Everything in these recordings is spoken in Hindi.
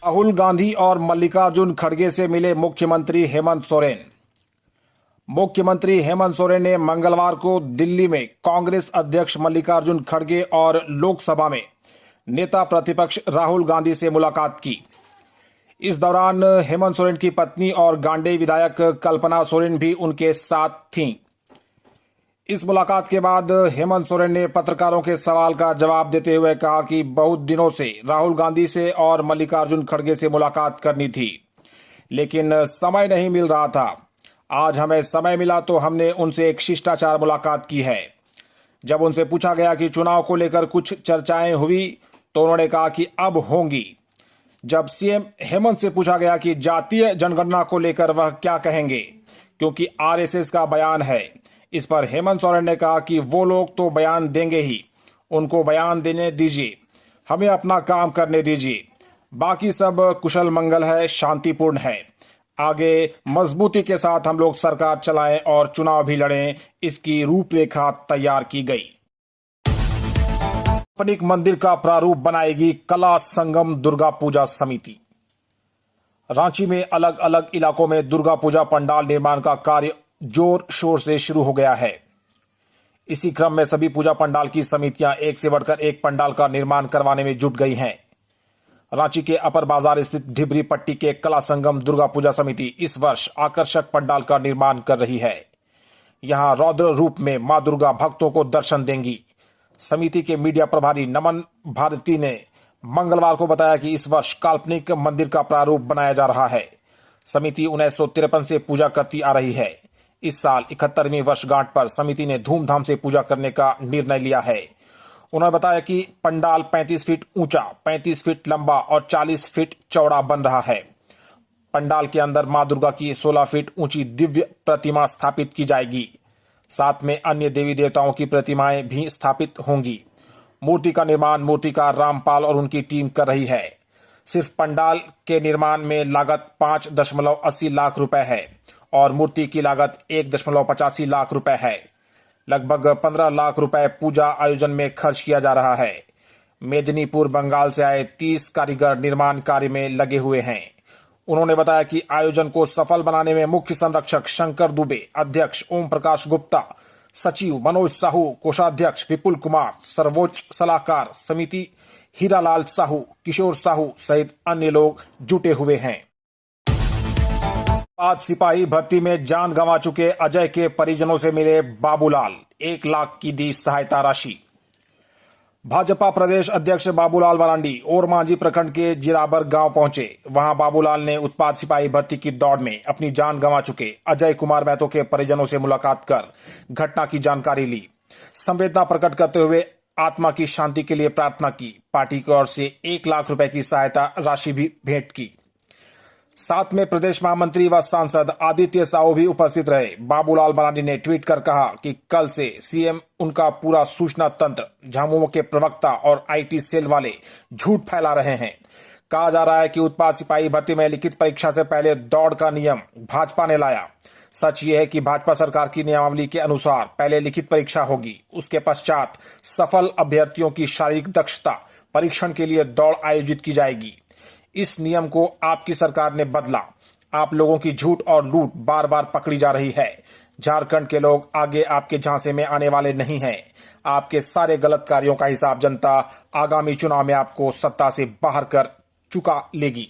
राहुल गांधी और मल्लिकार्जुन खड़गे से मिले मुख्यमंत्री हेमंत सोरेन। मुख्यमंत्री हेमंत सोरेन ने मंगलवार को दिल्ली में कांग्रेस अध्यक्ष मल्लिकार्जुन खड़गे और लोकसभा में नेता प्रतिपक्ष राहुल गांधी से मुलाकात की। इस दौरान हेमंत सोरेन की पत्नी और गांडेय विधायक कल्पना सोरेन भी उनके साथ थीं। इस मुलाकात के बाद हेमंत सोरेन ने पत्रकारों के सवाल का जवाब देते हुए कहा कि बहुत दिनों से राहुल गांधी से और मल्लिकार्जुन खड़गे से मुलाकात करनी थी, लेकिन समय नहीं मिल रहा था। आज हमें समय मिला तो हमने उनसे एक शिष्टाचार मुलाकात की है। जब उनसे पूछा गया कि चुनाव को लेकर कुछ चर्चाएं हुई तो उन्होंने कहा कि अब होंगी। जब सीएम हेमंत से पूछा गया कि जातीय जनगणना को लेकर वह क्या कहेंगे, क्योंकि आरएसएस का बयान है, इस पर हेमंत सोरेन ने कहा कि वो लोग तो बयान देंगे ही, उनको बयान देने दीजिए, हमें अपना काम करने दीजिए। बाकी सब कुशल मंगल है, शांतिपूर्ण है। आगे मजबूती के साथ हम लोग सरकार चलाएं और चुनाव भी लड़ें, इसकी रूपरेखा तैयार की गई। काल्पनिक मंदिर का प्रारूप बनाएगी कला संगम दुर्गा पूजा समिति। रांची में अलग अलग इलाकों में दुर्गा पूजा पंडाल निर्माण का कार्य जोर शोर से शुरू हो गया है। इसी क्रम में सभी पूजा पंडाल की समितियां एक से बढ़कर एक पंडाल का निर्माण करवाने में जुट गई हैं। रांची के अपर बाजार स्थित ढिबरी पट्टी के कला संगम दुर्गा पूजा समिति इस वर्ष आकर्षक पंडाल का निर्माण कर रही है। यहां रौद्र रूप में मां दुर्गा भक्तों को दर्शन देंगी। समिति के मीडिया प्रभारी नमन भारती ने मंगलवार को बताया कि इस वर्ष काल्पनिक मंदिर का प्रारूप बनाया जा रहा है। समिति 1953 से पूजा करती आ रही है। इस साल 71वीं वर्षगांठ पर समिति ने धूमधाम से पूजा करने का निर्णय लिया है। उन्होंने बताया कि पंडाल 35 फीट ऊंचा, 35 फीट लंबा और 40 फीट चौड़ा बन रहा है। पंडाल के अंदर मां दुर्गा की 16 फीट ऊंची दिव्य प्रतिमा स्थापित की जाएगी। साथ में अन्य देवी देवताओं की प्रतिमाएं भी स्थापित होंगी। मूर्ति का निर्माण मूर्तिकार रामपाल और उनकी टीम कर रही है। सिर्फ पंडाल के निर्माण में लागत 5.80 लाख रुपए है और मूर्ति की लागत 1.85 लाख रुपए है। लगभग 15 लाख रुपए पूजा आयोजन में खर्च किया जा रहा है। मेदिनीपुर बंगाल से आए 30 कारीगर निर्माण कार्य में लगे हुए हैं। उन्होंने बताया कि आयोजन को सफल बनाने में मुख्य संरक्षक शंकर दुबे, अध्यक्ष ओम प्रकाश गुप्ता, सचिव मनोज साहू, कोषाध्यक्ष विपुल कुमार, सर्वोच्च सलाहकार समिति हीरालाल साहू, किशोर साहू सहित अन्य लोग जुटे हुए हैं। आज सिपाही भर्ती में जान गंवा चुके अजय के परिजनों से मिले बाबूलाल, 1 लाख की दी सहायता राशि। भाजपा प्रदेश अध्यक्ष बाबूलाल मरांडी ओरमांझी प्रखंड के जिराबर गांव पहुंचे। वहां बाबूलाल ने उत्पाद सिपाही भर्ती की दौड़ में अपनी जान गंवा चुके अजय कुमार महतो के परिजनों से मुलाकात कर घटना की जानकारी ली। संवेदना प्रकट करते हुए आत्मा की शांति के लिए प्रार्थना की। पार्टी की ओर से 1 लाख रुपए की सहायता राशि भी भेंट की। साथ में प्रदेश महामंत्री व सांसद आदित्य साहू भी उपस्थित रहे। बाबूलाल मरांडी ने ट्वीट कर कहा कि कल से सीएम उनका पूरा सूचना तंत्र, झामुमो के प्रवक्ता और आईटी सेल वाले झूठ फैला रहे हैं। कहा जा रहा है कि उत्पाद सिपाही भर्ती में लिखित परीक्षा से पहले दौड़ का नियम भाजपा ने लाया। सच ये है कि भाजपा सरकार की नियमावली के अनुसार पहले लिखित परीक्षा होगी, उसके पश्चात सफल अभ्यर्थियों की शारीरिक दक्षता परीक्षण के लिए दौड़ आयोजित की जाएगी। इस नियम को आपकी सरकार ने बदला। आप लोगों की झूठ और लूट बार बार पकड़ी जा रही है। झारखंड के लोग आगे आपके झांसे में आने वाले नहीं हैं। आपके सारे गलत कार्यों का हिसाब जनता आगामी चुनाव में आपको सत्ता से बाहर कर चुका लेगी।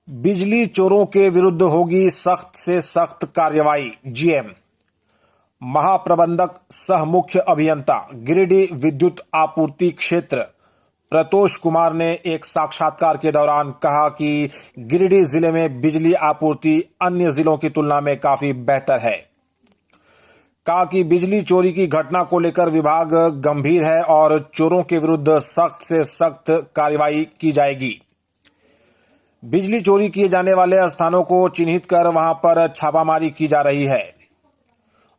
बिजली चोरों के विरुद्ध होगी सख्त से सख्त कार्रवाई। जीएम महाप्रबंधक सह मुख्य अभियंता गिरिडीह विद्युत आपूर्ति क्षेत्र प्रतोष कुमार ने एक साक्षात्कार के दौरान कहा कि गिरिडीह जिले में बिजली आपूर्ति अन्य जिलों की तुलना में काफी बेहतर है। कहा कि बिजली चोरी की घटना को लेकर विभाग गंभीर है और चोरों के विरुद्ध सख्त से सख्त कार्रवाई की जाएगी। बिजली चोरी किए जाने वाले स्थानों को चिन्हित कर वहां पर छापामारी की जा रही है।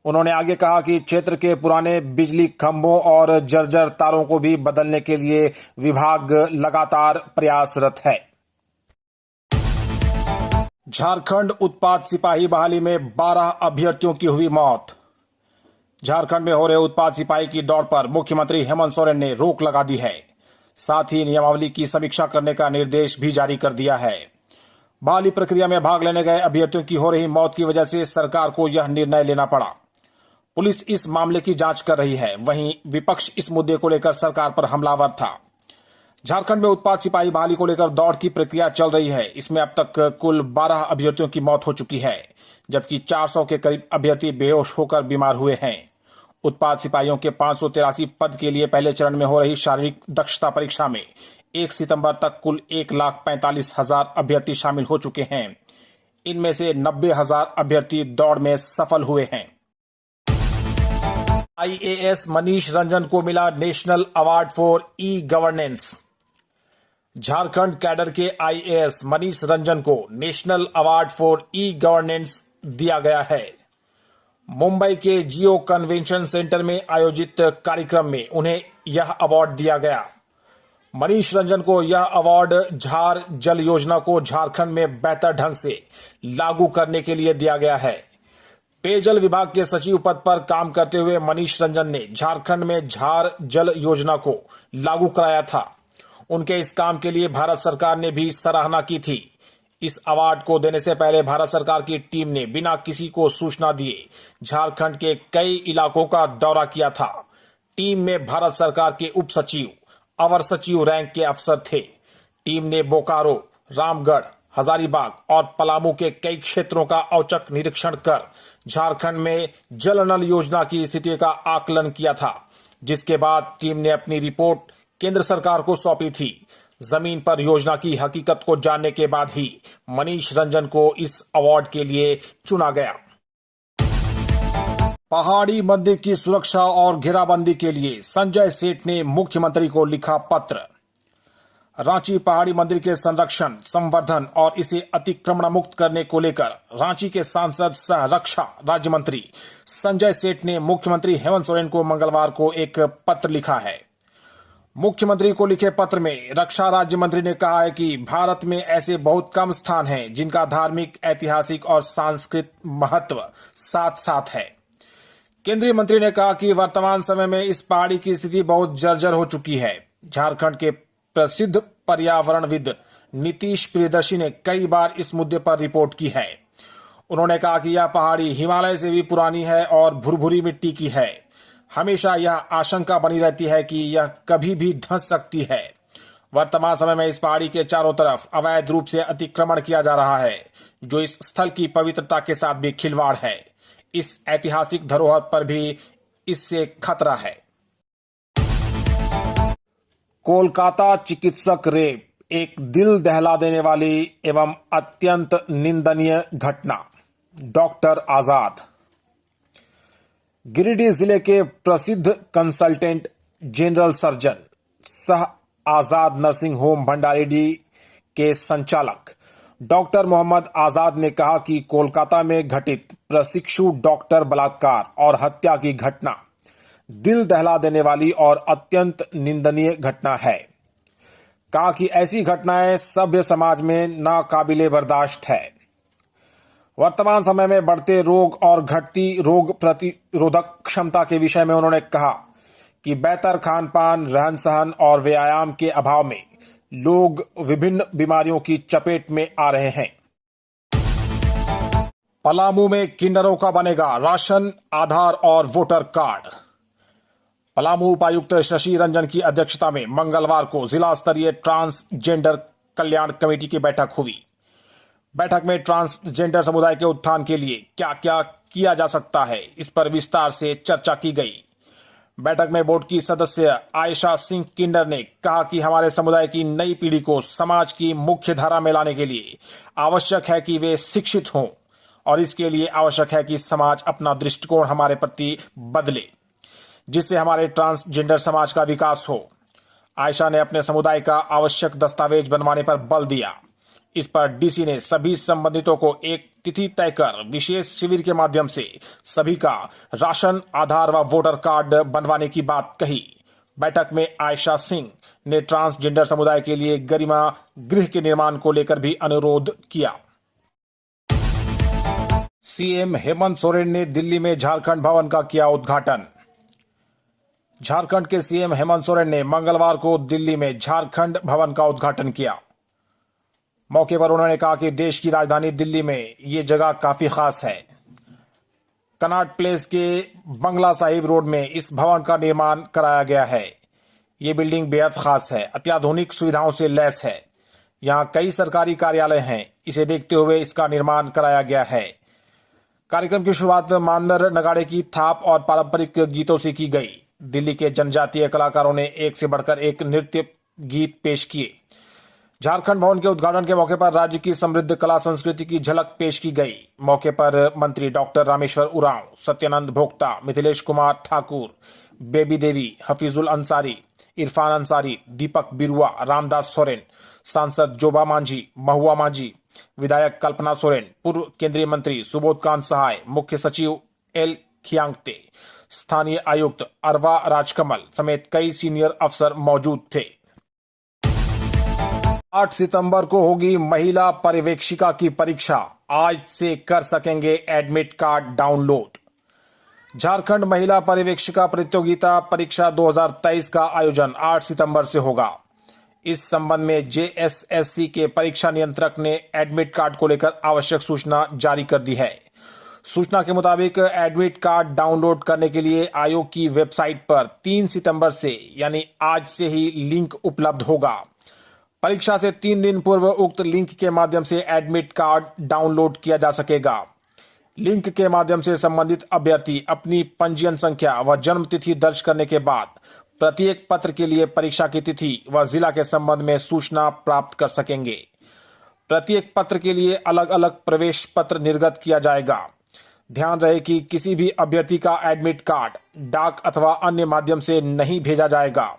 उन्होंने आगे कहा कि क्षेत्र के पुराने बिजली खंभों और जर्जर तारों को भी बदलने के लिए विभाग लगातार प्रयासरत है। झारखंड उत्पाद सिपाही बहाली में 12 अभ्यर्थियों की हुई मौत। झारखंड में हो रहे उत्पाद सिपाही की दौड़ पर मुख्यमंत्री हेमंत सोरेन ने रोक लगा दी है। साथ ही नियमावली की समीक्षा करने का निर्देश भी जारी कर दिया है। बहाली प्रक्रिया में भाग लेने गए अभ्यर्थियों की हो रही मौत की वजह से सरकार को यह निर्णय लेना पड़ा। पुलिस इस मामले की जांच कर रही है। वहीं विपक्ष इस मुद्दे को लेकर सरकार पर हमलावर था। झारखंड में उत्पाद सिपाही बहाली को लेकर दौड़ की प्रक्रिया चल रही है। इसमें अब तक कुल 12 अभ्यर्थियों की मौत हो चुकी है, जबकि 400 के करीब अभ्यर्थी बेहोश होकर बीमार हुए हैं। उत्पाद सिपाहियों के 583 पद के लिए पहले चरण में हो रही शारीरिक दक्षता परीक्षा में 1 सितंबर तक कुल 1,45,000 अभ्यर्थी शामिल हो चुके हैं। इनमें से 90,000 अभ्यर्थी दौड़ में सफल हुए हैं। आईएएस मनीष रंजन को मिला national award for e governance. Jharkhand cadre के आईएएस मनीष रंजन को national award for e governance दिया गया है। मुंबई के जियो कन्वेंशन सेंटर में आयोजित कार्यक्रम में उन्हें यह अवार्ड दिया गया। मनीष रंजन को यह अवार्ड झार जल योजना को झारखंड में बेहतर ढंग से लागू करने के लिए दिया गया है। पेयजल विभाग के सचिव पद पर काम करते हुए मनीष रंजन ने झारखंड में झार जल योजना को लागू कराया था। उनके इस काम के लिए भारत सरकार ने भी सराहना की थी। इस अवार्ड को देने से पहले भारत सरकार की टीम ने बिना किसी को सूचना दिए झारखंड के कई इलाकों का दौरा किया था। टीम में भारत सरकार के उप सचिव, अवर सचिव रैंक के अफसर थे। टीम ने बोकारो, रामगढ़, हजारीबाग और पलामू के कई क्षेत्रों का औचक निरीक्षण कर झारखंड में जल नल योजना की स्थिति का आकलन किया था, जिसके बाद टीम ने अपनी रिपोर्ट केंद्र सरकार को सौंपी थी। जमीन पर योजना की हकीकत को जानने के बाद ही मनीष रंजन को इस अवार्ड के लिए चुना गया। पहाड़ी मंदिर की सुरक्षा और घेराबंदी के लिए संजय सेठ ने मुख्यमंत्री को लिखा पत्र। रांची पहाड़ी मंदिर के संरक्षण, संवर्धन और इसे अतिक्रमण मुक्त करने को लेकर रांची के सांसद सह रक्षा राज्य मंत्री संजय सेठ ने मुख्यमंत्री हेमंत सोरेन को मंगलवार को एक पत्र लिखा है। मुख्यमंत्री को लिखे पत्र में रक्षा राज्य मंत्री ने कहा है कि भारत में ऐसे बहुत कम स्थान हैं जिनका धार्मिक, ऐतिहासिक और सांस्कृतिक महत्व साथ साथ है। केंद्रीय मंत्री ने कहा कि वर्तमान समय में इस पहाड़ी की स्थिति बहुत जर्जर हो चुकी है। झारखंड के प्रसिद्ध पर्यावरणविद नीतीश प्रियदर्शी ने कई बार इस मुद्दे पर रिपोर्ट की है। उन्होंने कहा कि यह पहाड़ी हिमालय से भी पुरानी है और भुरभुरी मिट्टी की है। हमेशा यह आशंका बनी रहती है कि यह कभी भी धंस सकती है। वर्तमान समय में इस पहाड़ी के चारों तरफ अवैध रूप से अतिक्रमण किया जा रहा है, जो इस स्थल की पवित्रता के साथ भी खिलवाड़ है। इस ऐतिहासिक धरोहर पर भी इससे खतरा है। कोलकाता चिकित्सक रेप, एक दिल दहला देने वाली एवं अत्यंत निंदनीय घटना। डॉक्टर आजाद। गिरिडीह जिले के प्रसिद्ध कंसल्टेंट जनरल सर्जन सह आजाद नर्सिंग होम भंडारीडीह के संचालक डॉक्टर मोहम्मद आजाद ने कहा कि कोलकाता में घटित प्रशिक्षु डॉक्टर बलात्कार और हत्या की घटना दिल दहला देने वाली और अत्यंत निंदनीय घटना है। कहा कि ऐसी घटनाएं सभ्य समाज में नाकाबिले बर्दाश्त है। वर्तमान समय में बढ़ते रोग और घटती रोग प्रतिरोधक क्षमता के विषय में उन्होंने कहा कि बेहतर खान पान, रहन सहन और व्यायाम के अभाव में लोग विभिन्न बीमारियों की चपेट में आ रहे हैं। पलामू में किन्नरों का बनेगा राशन, आधार और वोटर कार्ड। पलामू उपायुक्त शशि रंजन की अध्यक्षता में मंगलवार को जिला स्तरीय ट्रांसजेंडर कल्याण कमेटी की बैठक हुई। बैठक में ट्रांसजेंडर समुदाय के उत्थान के लिए क्या क्या किया जा सकता है, इस पर विस्तार से चर्चा की गई। बैठक में बोर्ड की सदस्य आयशा सिंह किन्नर ने कहा कि हमारे समुदाय की नई पीढ़ी को समाज की मुख्य धारा में लाने के लिए आवश्यक है कि वे शिक्षित हों और इसके लिए आवश्यक है कि समाज अपना दृष्टिकोण हमारे प्रति बदले, जिससे हमारे ट्रांसजेंडर समाज का विकास हो। आयशा ने अपने समुदाय का आवश्यक दस्तावेज बनवाने पर बल दिया। इस पर डीसी ने सभी संबंधितों को एक तिथि तय कर विशेष शिविर के माध्यम से सभी का राशन, आधार व वोटर कार्ड बनवाने की बात कही। बैठक में आयशा सिंह ने ट्रांसजेंडर समुदाय के लिए गरिमा गृह के निर्माण को लेकर भी अनुरोध किया। सीएम हेमंत सोरेन ने दिल्ली में झारखंड भवन का किया उद्घाटन। झारखंड के सीएम हेमंत सोरेन ने मंगलवार को दिल्ली में झारखंड भवन का उद्घाटन किया। मौके पर उन्होंने कहा कि देश की राजधानी दिल्ली में ये जगह काफी खास है। कनॉट प्लेस के बंगला साहिब रोड में इस भवन का निर्माण कराया गया है। ये बिल्डिंग बेहद खास है, अत्याधुनिक सुविधाओं से लैस है। यहाँ कई सरकारी कार्यालय हैं। इसे देखते हुए इसका निर्माण कराया गया है। कार्यक्रम की शुरुआत मांदर नगाड़े की थाप और पारंपरिक गीतों से की गई। दिल्ली के जनजातीय कलाकारों ने एक से बढ़कर एक नृत्य गीत पेश किए। झारखंड भवन के उद्घाटन के मौके पर राज्य की समृद्ध कला संस्कृति की झलक पेश की गई। मौके पर मंत्री डॉक्टर रामेश्वर उरांव, सत्यानंद भोक्ता, मिथिलेश कुमार ठाकुर, बेबी देवी, हफीजुल अंसारी, इरफान अंसारी, दीपक बिरुआ, रामदास सोरेन, सांसद जोबा मांझी, महुआ मांझी, विधायक कल्पना सोरेन, पूर्व केंद्रीय मंत्री सुबोध कांत सहाय, मुख्य सचिव एल खियांगते, स्थानीय आयुक्त अरवा राजकमल समेत कई सीनियर अफसर मौजूद थे। 8 सितंबर को होगी महिला पर्यवेक्षिका की परीक्षा। आज से कर सकेंगे एडमिट कार्ड डाउनलोड। झारखंड महिला पर्यवेक्षिका प्रतियोगिता परीक्षा 2023 का आयोजन 8 सितंबर से होगा। इस संबंध में जेएसएससी के परीक्षा नियंत्रक ने एडमिट कार्ड को लेकर आवश्यक सूचना जारी कर दी है। सूचना के मुताबिक एडमिट कार्ड डाउनलोड करने के लिए आयोग की वेबसाइट पर 3 सितंबर से यानी आज से ही लिंक उपलब्ध होगा। परीक्षा से 3 दिन पूर्व उक्त लिंक के माध्यम से एडमिट कार्ड डाउनलोड किया जा सकेगा। लिंक के माध्यम से संबंधित अभ्यर्थी अपनी पंजीयन संख्या व जन्म तिथि दर्ज करने के बाद प्रत्येक पत्र के लिए परीक्षा की तिथि व जिला के संबंध में सूचना प्राप्त कर सकेंगे। प्रत्येक पत्र के लिए अलग अलग प्रवेश पत्र निर्गत किया जाएगा। ध्यान रहे कि किसी भी अभ्यर्थी का एडमिट कार्ड डाक अथवा अन्य माध्यम से नहीं भेजा जाएगा।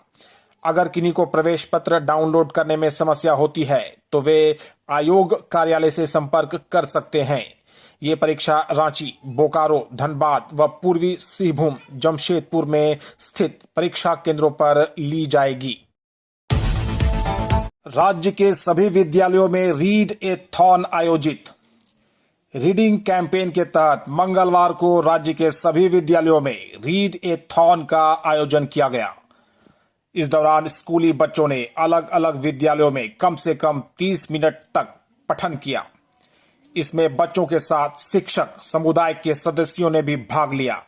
अगर किन्हीं को प्रवेश पत्र डाउनलोड करने में समस्या होती है तो वे आयोग कार्यालय से संपर्क कर सकते हैं। ये परीक्षा रांची, बोकारो, धनबाद व पूर्वी सिंहभूम, जमशेदपुर में स्थित परीक्षा केंद्रों पर ली जाएगी। राज्य के सभी विद्यालयों में रीड ए थॉन आयोजित। रीडिंग कैंपेन के तहत मंगलवार को राज्य के सभी विद्यालयों में रीड ए थॉन का आयोजन किया गया। इस दौरान स्कूली बच्चों ने अलग अलग विद्यालयों में कम से कम 30 मिनट तक पठन किया। इसमें बच्चों के साथ शिक्षक, समुदाय के सदस्यों ने भी भाग लिया।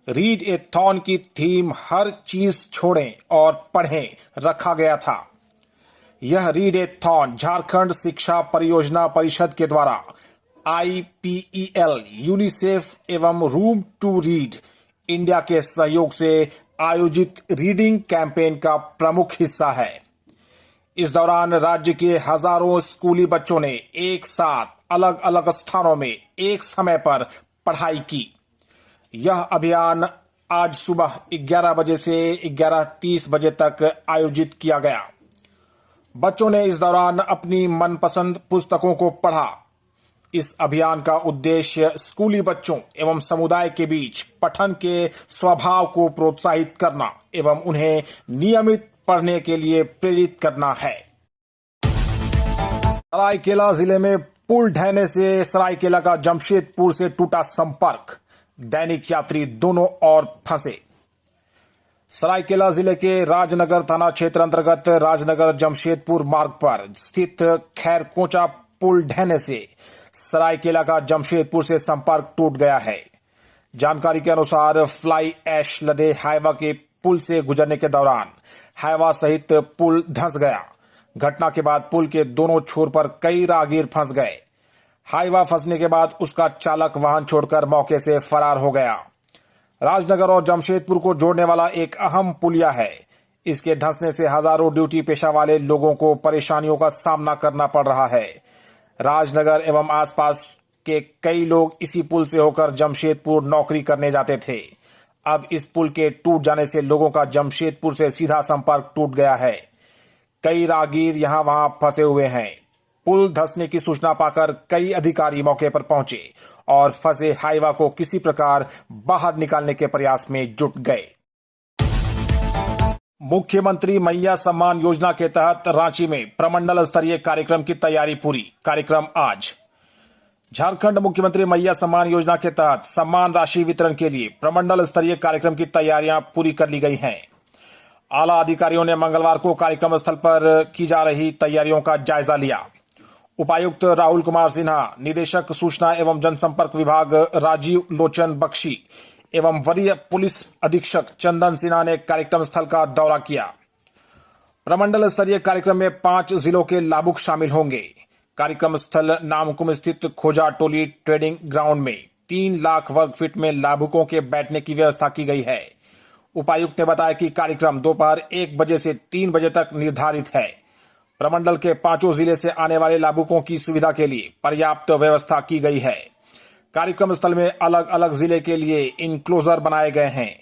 रीड ए थॉन की थीम हर चीज छोड़ें और पढ़ें रखा गया था। यह रीड ए थॉन झारखंड शिक्षा परियोजना परिषद के द्वारा IPEL, यूनिसेफ एवं रूम टू रीड इंडिया के सहयोग से आयोजित रीडिंग कैंपेन का प्रमुख हिस्सा है। इस दौरान राज्य के हजारों स्कूली बच्चों ने एक साथ अलग अलग स्थानों में एक समय पर पढ़ाई की। यह अभियान आज सुबह 11 बजे से 11:30 बजे तक आयोजित किया गया। बच्चों ने इस दौरान अपनी मनपसंद पुस्तकों को पढ़ा। इस अभियान का उद्देश्य स्कूली बच्चों एवं समुदाय के बीच पठन के स्वभाव को प्रोत्साहित करना एवं उन्हें नियमित पढ़ने के लिए प्रेरित करना है। सरायकेला जिले में पुल ढहने से सरायकेला का जमशेदपुर से टूटा संपर्क। दैनिक यात्री दोनों ओर फंसे। सरायकेला जिले के राजनगर थाना क्षेत्र अंतर्गत राजनगर जमशेदपुर मार्ग पर स्थित खैरकोचा पुल ढहने से सरायकेला का जमशेदपुर से संपर्क टूट गया है। जानकारी के अनुसार फ्लाई ऐश लदे हाईवा के पुल से गुजरने के दौरान हाईवा सहित पुल धंस गया। घटना के बाद पुल के दोनों छोर पर कई राहगीर फंस गए। हाईवा फंसने के बाद उसका चालक वाहन छोड़कर मौके से फरार हो गया। राजनगर और जमशेदपुर को जोड़ने वाला एक अहम पुलिया है। इसके धंसने से हजारों ड्यूटी पेशा वाले लोगों को परेशानियों का सामना करना पड़ रहा है। राजनगर एवं आसपास के कई लोग इसी पुल से होकर जमशेदपुर नौकरी करने जाते थे। अब इस पुल के टूट जाने से लोगों का जमशेदपुर से सीधा संपर्क टूट गया है। कई राहगीर यहां वहां फंसे हुए हैं। पुल धंसने की सूचना पाकर कई अधिकारी मौके पर पहुंचे और फंसे हाईवा को किसी प्रकार बाहर निकालने के प्रयास में जुट गए। मुख्यमंत्री मैया सम्मान योजना के तहत रांची में प्रमंडल स्तरीय कार्यक्रम की तैयारी पूरी। कार्यक्रम आज झारखंड मुख्यमंत्री मैया सम्मान योजना के तहत सम्मान राशि वितरण के लिए प्रमंडल स्तरीय कार्यक्रम की तैयारियां पूरी कर ली गई हैं। आला अधिकारियों ने मंगलवार को कार्यक्रम स्थल पर की जा रही तैयारियों का जायजा लिया। उपायुक्त राहुल कुमार सिन्हा, निदेशक सूचना एवं जनसंपर्क विभाग राजीव लोचन बख्शी एवं वरीय पुलिस अधीक्षक चंदन सिन्हा ने कार्यक्रम स्थल का दौरा किया। प्रमंडल स्तरीय कार्यक्रम में 5 जिलों के लाभुक शामिल होंगे। कार्यक्रम स्थल नामकुम स्थित खोजा टोली ट्रेडिंग ग्राउंड में 3 लाख वर्ग फीट में लाभुकों के बैठने की व्यवस्था की गई है। उपायुक्त ने बताया कि कार्यक्रम दोपहर 1 बजे से 3 बजे तक निर्धारित है। प्रमंडल के 5 जिले से आने वाले लाभुकों की सुविधा के लिए पर्याप्त व्यवस्था की गई है। कार्यक्रम स्थल में अलग अलग जिले के लिए इनक्लोजर बनाए गए हैं,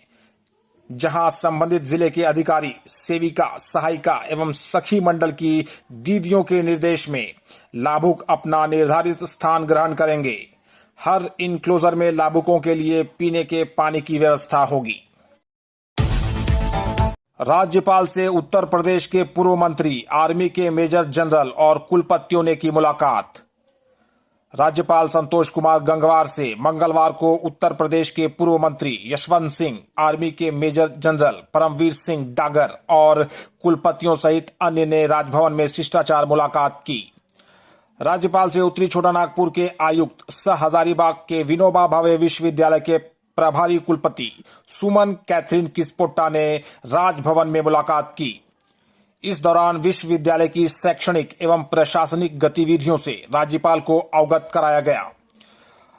जहां संबंधित जिले के अधिकारी, सेविका, सहायिका एवं सखी मंडल की दीदियों के निर्देश में लाभुक अपना निर्धारित स्थान ग्रहण करेंगे। हर इनक्लोजर में लाभुकों के लिए पीने के पानी की व्यवस्था होगी। राज्यपाल से उत्तर प्रदेश के पूर्व मंत्री, आर्मी के मेजर जनरल और कुलपतियों ने की मुलाकात। राज्यपाल संतोष कुमार गंगवार से मंगलवार को उत्तर प्रदेश के पूर्व मंत्री यशवंत सिंह, आर्मी के मेजर जनरल परमवीर सिंह डागर और कुलपतियों सहित अन्य ने राजभवन में शिष्टाचार मुलाकात की। राज्यपाल से उत्तरी छोटानागपुर के आयुक्त सह हजारीबाग के विनोबा भावे विश्वविद्यालय के प्रभारी कुलपति सुमन कैथरीन किस्पोट्टा ने राजभवन में मुलाकात की। इस दौरान विश्वविद्यालय की शैक्षणिक एवं प्रशासनिक गतिविधियों से राज्यपाल को अवगत कराया गया।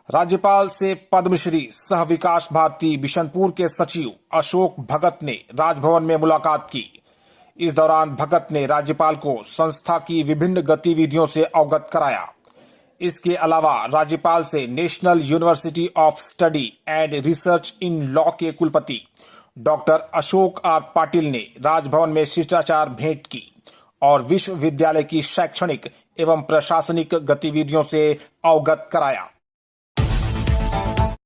राज्यपाल से पद्मश्री सह विकास भारती बिशनपुर के सचिव अशोक भगत ने राजभवन में मुलाकात की। इस दौरान भगत ने राज्यपाल को संस्था की विभिन्न गतिविधियों से अवगत कराया। इसके अलावा राज्यपाल से national university of study and research in law के कुलपति डॉक्टर अशोक आर पाटिल ने राजभवन में शिष्टाचार भेंट की और विश्वविद्यालय की शैक्षणिक एवं प्रशासनिक गतिविधियों से अवगत कराया।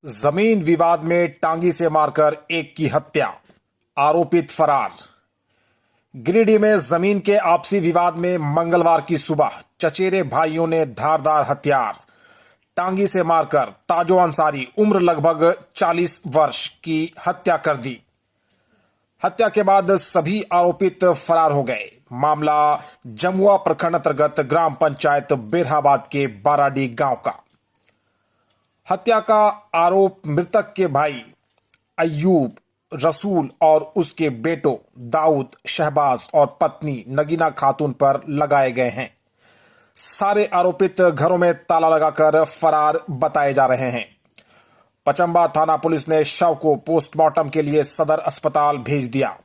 जमीन विवाद में टांगी से मारकर एक की हत्या, आरोपित फरार। गिरिडीह में जमीन के आपसी विवाद में मंगलवार की सुबह चचेरे भाइयों ने धारदार हथियार टांगी से मारकर ताजो अंसारी, उम्र लगभग 40 वर्ष की हत्या कर दी। हत्या के बाद सभी आरोपित फरार हो गए। मामला जमुआ प्रखंड अंतर्गत ग्राम पंचायत बेरहाबाद के बाराडी गांव का। हत्या का आरोप मृतक के भाई अय्यूब, रसूल और उसके बेटों दाऊद, शहबाज और पत्नी नगीना खातून पर लगाए गए हैं। सारे आरोपित घरों में ताला लगाकर फरार बताए जा रहे हैं। पचंबा थाना पुलिस ने शव को पोस्टमार्टम के लिए सदर अस्पताल भेज दिया।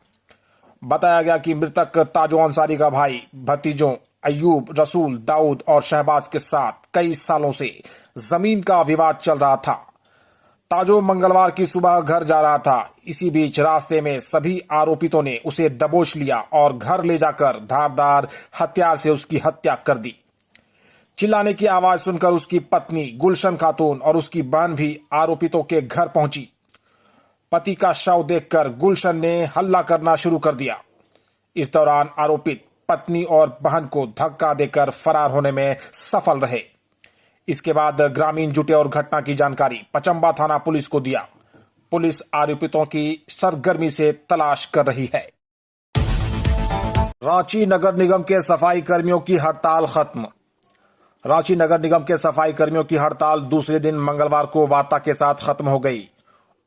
बताया गया कि मृतक ताजो अंसारी का भाई भतीजों अय्यूब, रसूल, दाऊद और शहबाज के साथ कई सालों से जमीन का विवाद चल रहा था। ताजो मंगलवार की सुबह घर जा रहा था। इसी बीच रास्ते में सभी आरोपितों ने उसे दबोच लिया और घर ले जाकर धारदार हथियार से उसकी हत्या कर दी। चिल्लाने की आवाज सुनकर उसकी पत्नी गुलशन खातून और उसकी बहन भी आरोपितों के घर पहुंची। पति का शव देखकर गुलशन ने हल्ला करना शुरू कर दिया। इस दौरान आरोपित पत्नी और बहन को धक्का देकर फरार होने में सफल रहे। इसके बाद ग्रामीण जुटे और घटना की जानकारी पचंबा थाना पुलिस को दिया। पुलिस आरोपितों की सरगर्मी से तलाश कर रही है। रांची नगर निगम के सफाई कर्मियों की हड़ताल खत्म। रांची नगर निगम के सफाई कर्मियों की हड़ताल दूसरे दिन मंगलवार को वार्ता के साथ खत्म हो गई।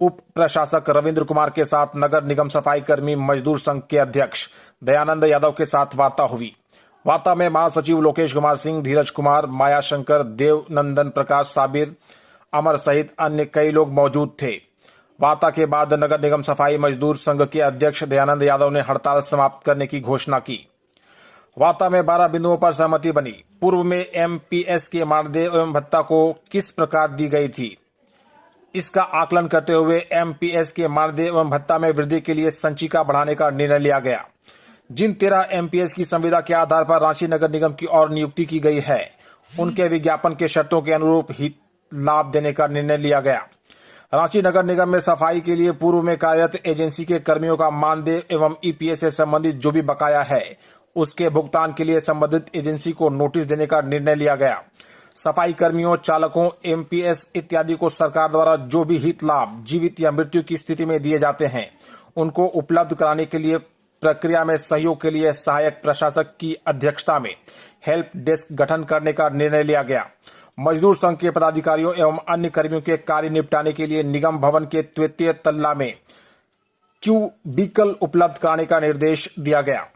उप प्रशासक रविंद्र कुमार के साथ नगर निगम सफाई कर्मी मजदूर संघ के अध्यक्ष दयानंद यादव के साथ वार्ता हुई। वार्ता में महासचिव लोकेश कुमार सिंह, धीरज कुमार, माया शंकर, देव नंदन प्रकाश, साबिर अमर सहित अन्य कई लोग मौजूद थे। वार्ता के बाद नगर निगम सफाई मजदूर संघ के अध्यक्ष दयानंद यादव ने हड़ताल समाप्त करने की घोषणा की। वार्ता में 12 बिंदुओं पर सहमति बनी। पूर्व में एमपीएस के मानदेय एवं भत्ता को किस प्रकार दी गई थी, इसका आकलन करते हुए एमपीएस के मानदेय एवं भत्ता में वृद्धि के लिए संचिका बढ़ाने का निर्णय लिया गया। जिन 13 एमपीएस की संविदा के आधार पर रांची नगर निगम की और नियुक्ति की गई है, उनके विज्ञापन के शर्तों के अनुरूप ही लाभ देने का निर्णय लिया गया। रांची नगर निगम में सफाई के लिए पूर्व में कार्यरत एजेंसी के कर्मियों का मानदेय एवं ईपीएस से संबंधित जो भी बकाया है, उसके भुगतान के लिए संबंधित एजेंसी को नोटिस देने का निर्णय लिया गया। सफाई कर्मियों, चालकों, एमपीएस इत्यादि को सरकार द्वारा जो भी हित लाभ जीवित या मृत्यु की स्थिति में दिए जाते हैं, उनको उपलब्ध कराने के लिए प्रक्रिया में सहयोग के लिए सहायक प्रशासक की अध्यक्षता में हेल्प डेस्क गठन करने का निर्णय लिया गया। मजदूर संघ के पदाधिकारियों एवं अन्य कर्मियों के कार्य निपटाने के लिए निगम भवन के तृतीय तल्ला में क्यूबिकल उपलब्ध कराने का निर्देश दिया गया।